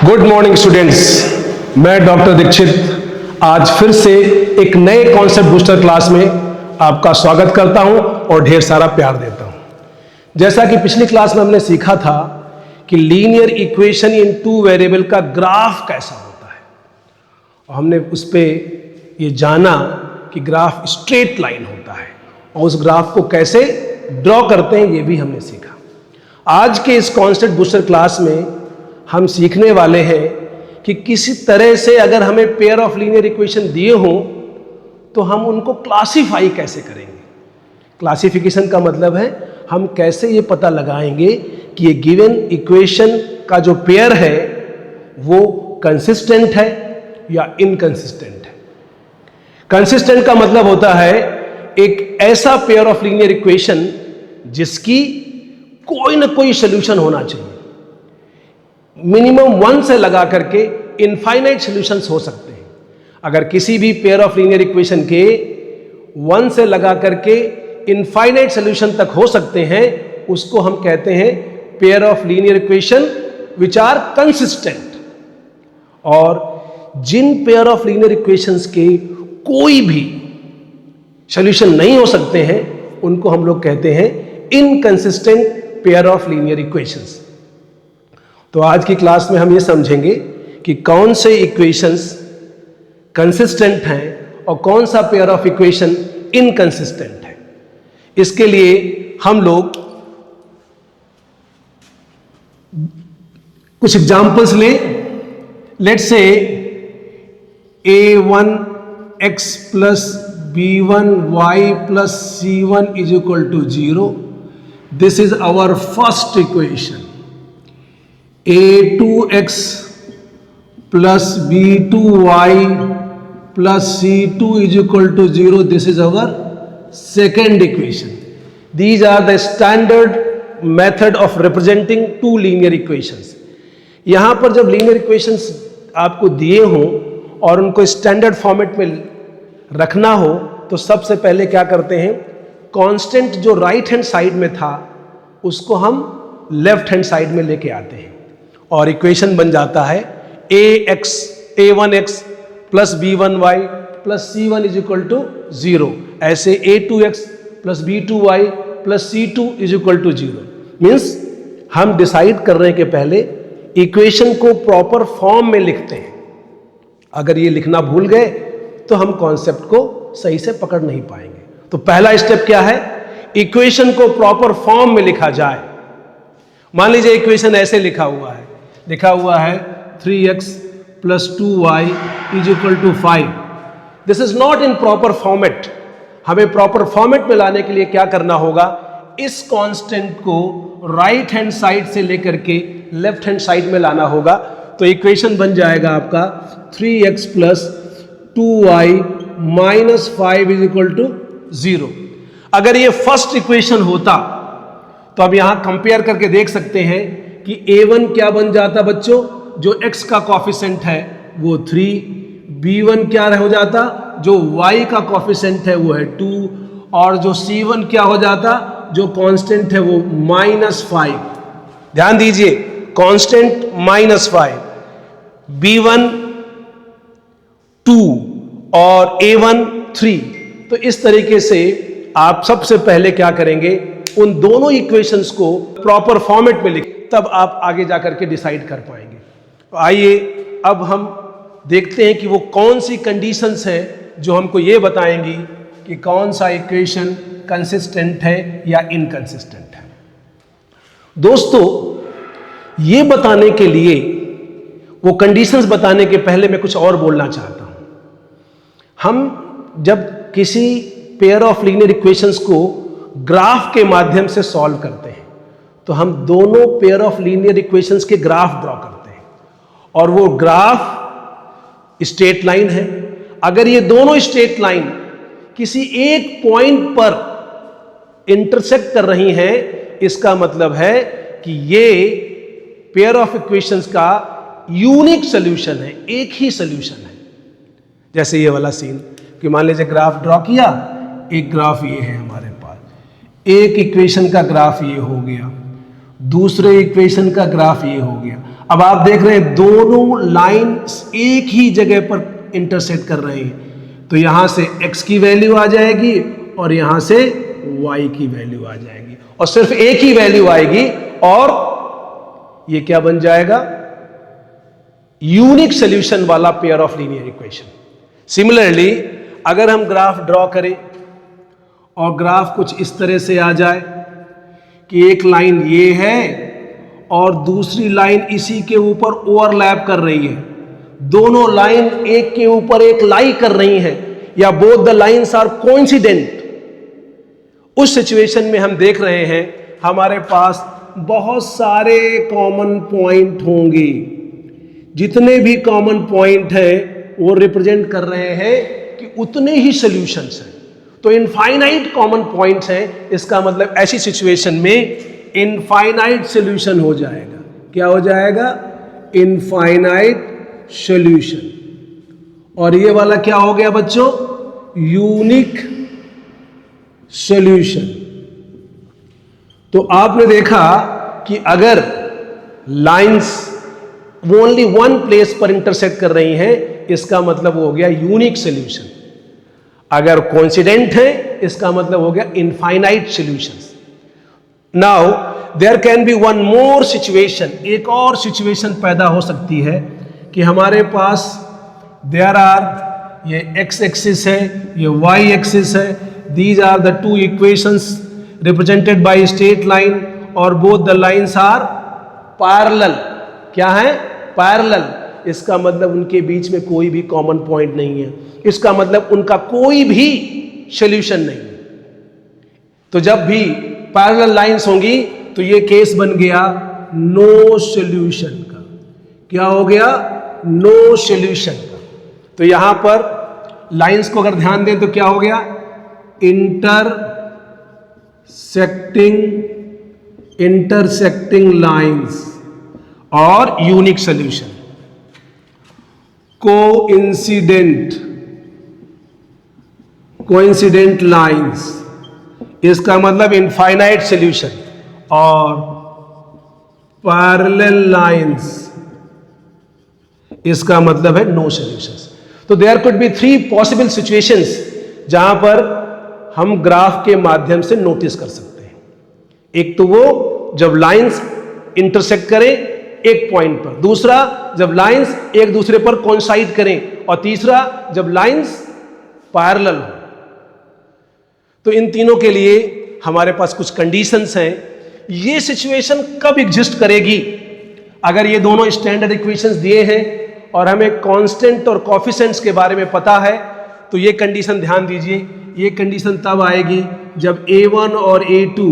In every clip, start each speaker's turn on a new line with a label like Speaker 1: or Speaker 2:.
Speaker 1: Good morning students, मैं doctor Dixit आज फिर से एक नए कॉन्सेप्ट बूस्टर क्लास में आपका स्वागत करता हूं और ढेर सारा प्यार देता हूं। जैसा कि पिछली क्लास में हमने सीखा था कि linear equation in two variable का ग्राफ कैसा होता है और हमने उस पर ये जाना कि ग्राफ स्ट्रेट लाइन होता है और उस ग्राफ को कैसे ड्रॉ करते हैं ये भी हमने सीखा। आज के इस कॉन्सेप्ट बूस्टर क्लास में हम सीखने वाले हैं कि किसी तरह से अगर हमें पेयर ऑफ लीनियर इक्वेशन दिए हों तो हम उनको क्लासिफाई कैसे करेंगे। क्लासिफिकेशन का मतलब है हम कैसे ये पता लगाएंगे कि ये गिवन इक्वेशन का जो पेयर है वो कंसिस्टेंट है या इनकंसिस्टेंट है। कंसिस्टेंट का मतलब होता है एक ऐसा पेयर ऑफ लीनियर इक्वेशन जिसकी कोई ना कोई सोल्यूशन होना चाहिए। मिनिमम 1 से लगा करके इनफाइनाइट सॉल्यूशंस हो सकते हैं। अगर किसी भी पेयर ऑफ लीनियर इक्वेशन के 1 से लगा करके इनफाइनाइट सॉल्यूशन तक हो सकते हैं उसको हम कहते हैं pair of linear equation which are consistent. और जिन पेयर ऑफ लीनियर इक्वेशंस के कोई भी सॉल्यूशन नहीं हो सकते हैं उनको हम लोग कहते हैं inconsistent pair of linear equations. तो आज की क्लास में हम ये समझेंगे कि कौन से इक्वेशंस कंसिस्टेंट हैं और कौन सा पेयर ऑफ इक्वेशन इनकंसिस्टेंट है। इसके लिए हम लोग कुछ एग्जांपल्स लें। Let's say a1x plus b1y plus c1 is equal to 0. This is our first equation. a2x plus b2y plus c2 is equal to 0. This is our second equation. These are the standard method of representing two linear equations. यहाँ पर जब linear equations आपको दिए हों और उनको standard format में रखना हो तो सबसे पहले क्या करते हैं, कांस्टेंट जो राइट हैंड साइड में था उसको हम लेफ्ट हैंड साइड में लेके आते हैं और इक्वेशन बन जाता है a1x plus b1y plus c1 is equal to 0। ऐसे a2x plus b2y plus c2 is equal to 0। Means हम डिसाइड करने के पहले इक्वेशन को प्रॉपर फॉर्म में लिखते हैं। अगर ये लिखना भूल गए तो हम कॉन्सेप्ट को सही से पकड़ नहीं पाएंगे। तो पहला स्टेप क्या है, इक्वेशन को प्रॉपर फॉर्म में लिखा जाए। मान लीजिए इक्वेशन ऐसे लिखा हुआ है 3x plus 2y is equal to 5। This is not in proper format. हमें प्रॉपर फॉर्मेट में लाने के लिए क्या करना होगा, इस कांस्टेंट को राइट हैंड साइड से लेकर के लेफ्ट हैंड साइड में लाना होगा। तो इक्वेशन बन जाएगा आपका 3x plus 2y minus 5 is equal to 0। अगर ये फर्स्ट इक्वेशन होता तो अब यहां कंपेयर करके देख सकते हैं कि a1 क्या बन जाता बच्चों, जो x का कॉफिशेंट है वो 3, b1 क्या हो जाता, जो y का कॉफिशेंट है वो है 2, और जो c1 क्या हो जाता, जो कांस्टेंट है वो -5। ध्यान दीजिए, कांस्टेंट -5, b1 2 और a1 3। तो इस तरीके से आप सबसे पहले क्या करेंगे, उन दोनों इक्वेशंस को प्रॉपर फॉर्मेट में लिख, तब आप आगे जाकर के डिसाइड कर पाएंगे। तो आइए अब हम देखते हैं कि वो कौन सी कंडीशंस हैं जो हमको ये बताएंगी कि कौन सा इक्वेशन कंसिस्टेंट है या इनकंसिस्टेंट है। दोस्तों, ये बताने के लिए, वो कंडीशंस बताने के पहले मैं कुछ और बोलना चाहता हूं। हम जब किसी पेयर ऑफ लीनियर इक्वेशंस को ग्राफ के माध्यम से सॉल्व करते हैं तो हम दोनों पेयर ऑफ लीनियर इक्वेशंस के ग्राफ ड्रॉ करते हैं और वो ग्राफ स्ट्रेट लाइन है। अगर ये दोनों स्ट्रेट लाइन किसी एक पॉइंट पर इंटरसेक्ट कर रही हैं, इसका मतलब है कि ये पेयर ऑफ इक्वेशंस का यूनिक सॉल्यूशन है, एक ही सॉल्यूशन है। जैसे ये वाला सीन कि मान लीजिए ग्राफ ड्रॉ किया, एक ग्राफ ये है हमारे पास, एक इक्वेशन का ग्राफ ये हो गया, दूसरे इक्वेशन का ग्राफ ये हो गया। अब आप देख रहे हैं दोनों लाइन एक ही जगह पर इंटरसेक्ट कर रहे हैं, तो यहां से x की वैल्यू आ जाएगी और यहां से y की वैल्यू आ जाएगी, और सिर्फ एक ही वैल्यू आएगी, और ये क्या बन जाएगा, यूनिक सॉल्यूशन वाला pair of linear equation. Similarly अगर हम ग्राफ ड्रॉ करें और ग्राफ कुछ इस तरह से आ जाए कि एक लाइन ये है और दूसरी लाइन इसी के ऊपर ओवरलैप कर रही है, दोनों लाइन एक के ऊपर एक लाई कर रही हैं, या both the lines are coincident, उस सिचुएशन में हम देख रहे हैं हमारे पास बहुत सारे कॉमन पॉइंट होंगे। जितने भी कॉमन पॉइंट हैं वो रिप्रेजेंट कर रहे हैं कि उतने ही सॉल्यूशंस हैं, तो इनफाइनाइट कॉमन पॉइंट्स हैं। इसका मतलब ऐसी सिचुएशन में इनफाइनाइट सॉल्यूशन हो जाएगा। क्या हो जाएगा? Infinite solution. और ये वाला क्या हो गया बच्चों? Unique solution. तो आपने देखा कि अगर लाइंस ओनली वन प्लेस पर इंटरसेक्ट कर रही हैं, इसका मतलब हो गया यूनिक सॉल्यूशन। अगर कोइंसिडेंट है, इसका मतलब हो गया infinite solutions. Now there can be one more situation, एक और सिचुएशन पैदा हो सकती है कि हमारे पास देयर आर, ये x एक्सिस है, ये y एक्सिस है, these are the two equations represented by straight line, और both the lines are parallel. क्या है? पैरेलल। इसका मतलब उनके बीच में कोई भी कॉमन पॉइंट नहीं है, इसका मतलब उनका कोई भी सॉल्यूशन नहीं है। तो जब भी पैरेलल लाइंस होंगी तो ये केस बन गया नो सॉल्यूशन का। क्या हो गया? नो सॉल्यूशन का। तो यहां पर लाइंस को अगर ध्यान दें तो क्या हो गया? इंटरसेक्टिंग लाइंस और यूनिक सॉल्यूशन। कोइंसिडेंट लाइंस, इसका मतलब इनफाइनाइट सॉल्यूशन, और पैरेलल लाइंस, इसका मतलब है नो सॉल्यूशंस। तो there could be three possible situations जहां पर हम ग्राफ के माध्यम से नोटिस कर सकते हैं। एक तो वो जब लाइंस इंटरसेक्ट करें एक पॉइंट पर, दूसरा जब लाइंस एक दूसरे पर कोइंसाइड करें, और तीसरा जब लाइंस पैरेलल हो। तो इन तीनों के लिए हमारे पास कुछ कंडीशंस हैं। ये सिचुएशन कब एग्जिस्ट करेगी? अगर ये दोनों स्टैंडर्ड इक्वेशंस दिए हैं और हमें कांस्टेंट और कोएफिशिएंट्स के बारे में पता है, तो ये कंडीशन ध्यान दीजिए। ये कंडीशन तब आएगी जब a1 और a2,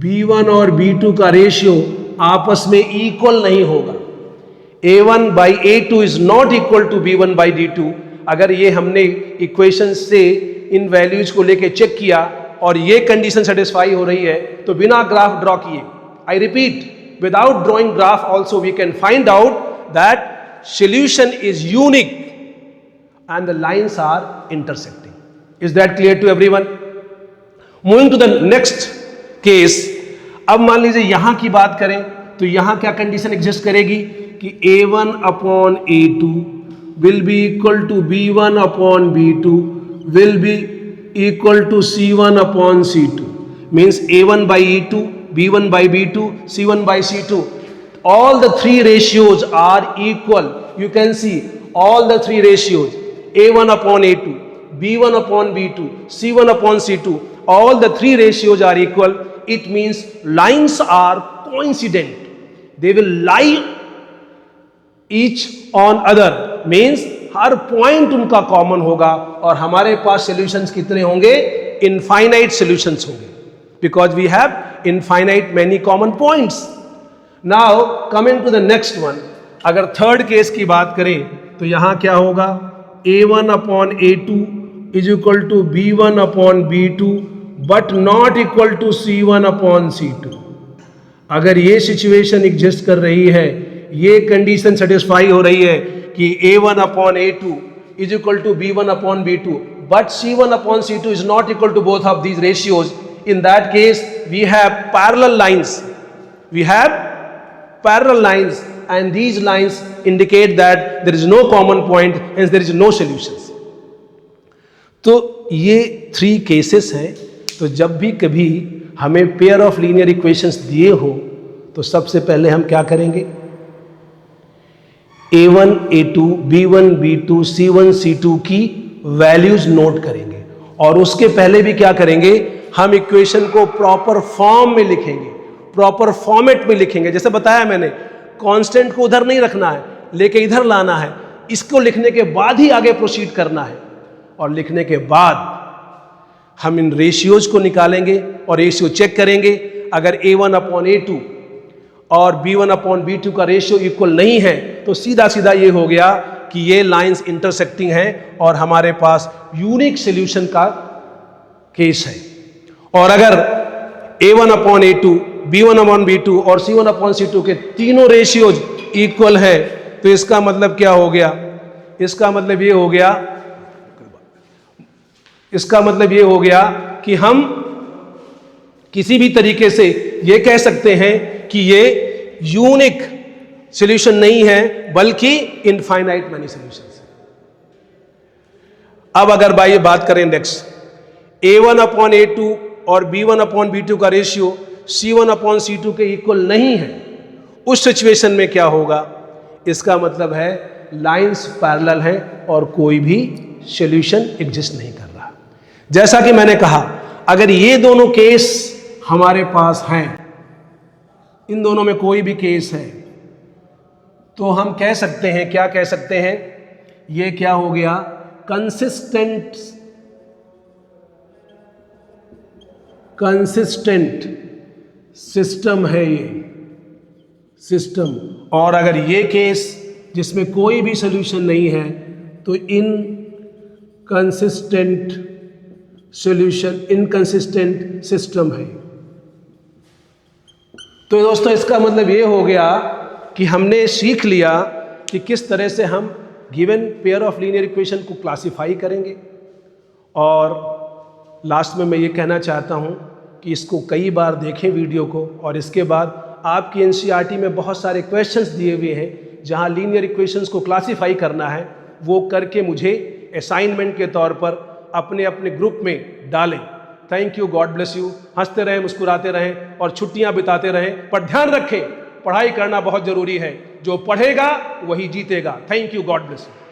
Speaker 1: b1 और b2 का रेशियो आपस में इक्वल नहीं होगा। a1 by a2 is not equal to b1 by d2। अगर ये हमने इक्वेशन से इन वैल्यूज को लेके चेक किया और ये कंडीशन सेटिस्फाई हो रही है, तो बिना ग्राफ ड्रॉ किए, I repeat, without drawing graph also we can find out that solution is unique and the lines are intersecting. Is that clear to everyone? Moving to the next case. अब मान लीजिए यहां की बात करें तो यहां क्या कंडीशन एग्जिस्ट करेगी कि a1 upon a2 will be equal to b1 upon b2 will be equal to c1 upon c2. Means a1 by e2, b1 by b2, c1 by c2. All the three ratios are equal. You can see all the three ratios, a1 upon a2, b1 upon b2, c1 upon c2, all the three ratios are equal. It means lines are coincident. They will lie each on other. Means हर point उनका common होगा, और हमारे पास solutions कितने होंगे? Infinite solutions होंगे, because we have infinite many common points. Now coming to the next one, अगर थर्ड केस की बात करें तो यहां क्या होगा? a1 upon a2 is equal to b1 upon b2 but not equal to c1 upon c2. अगर ये सिचुएशन एग्जिस्ट कर रही है, ये कंडीशन सेटिस्फाई हो रही है कि a1 upon a2 is equal to b1 upon b2 but c1 upon c2 is not equal to both of these ratios, in that case we have parallel lines. We have parallel lines and these lines indicate that there is no common point, hence there is no solutions. तो ये 3 cases हैं. तो जब भी कभी हमें pair of linear equations दिए हो तो सबसे पहले हम क्या करेंगे, A1, A2, B1, B2, C1, C2 की वैल्यूज नोट करेंगे और उसके पहले भी क्या करेंगे, हम इक्वेशन को प्रॉपर फॉर्म में लिखेंगे, प्रॉपर फॉर्मेट में लिखेंगे. जैसे बताया मैंने, कांस्टेंट को उधर नहीं रखना है, लेके इधर लाना है. इसको लिखने के बाद ही आगे प्रोसीड करना है और लिखने के बाद हम इन रेशियोज को निकालेंगे और रेशियो चेक करेंगे. अगर A1 अपॉन A2 और B1 अपॉन B2 का रेशियो इक्वल नहीं है तो सीधा सीधा ये हो गया कि ये लाइंस इंटरसेक्टिंग हैं और हमारे पास यूनिक सॉल्यूशन का केस है. और अगर A1 upon A2, B1 upon B2 और C1 अपॉन C2 के तीनों रेशियोज इक्वल है तो इसका मतलब क्या हो गया, इसका मतलब ये हो गया, इसका मतलब ये हो गया कि हम किसी भी तरीके से ये कह सकते हैं कि ये यूनिक सॉल्यूशन नहीं है बल्कि इनफाइनाइट मैनी सॉल्यूशंस. अब अगर भाई बात करें नेक्स्ट, A1 अपॉन A2 और B1 अपॉन B2 का रेशियो C1 अपॉन C2 के इक्वल नहीं है, उस सिचुएशन में क्या होगा, इसका मतलब है लाइंस पैरेलल हैं और कोई भी सॉल्यूशन एग्जिस्ट नहीं कर रहा. जैसा कि मैंने कहा, अगर ये दोनों केस हमारे पास हैं, इन दोनों में कोई भी केस है, तो हम कह सकते हैं, क्या कह सकते हैं, ये क्या हो गया, कंसिस्टेंट सिस्टम है ये सिस्टम. और अगर ये केस जिसमें कोई भी सॉल्यूशन नहीं है तो इनकंसिस्टेंट सिस्टम है. तो दोस्तों इसका मतलब ये हो गया कि हमने सीख लिया कि किस तरह से हम given pair of linear equation को क्लासिफाई करेंगे. और लास्ट में मैं ये कहना चाहता हूँ कि इसको कई बार देखें वीडियो को, और इसके बाद आपकी एनसीईआरटी में बहुत सारे क्वेश्चंस दिए हुए हैं जहाँ लीनियर इक्वेशंस को क्लासिफाई करना है, वो करके मुझे असाइनमेंट के तौर पर अपने अपने ग्रुप में डालें. Thank you, God bless you. हंसते रहें, मुस्कुराते रहें और छुट्टियां बिताते रहें, पर ध्यान रखें पढ़ाई करना बहुत जरूरी है. जो पढ़ेगा वही जीतेगा. Thank you, God bless you.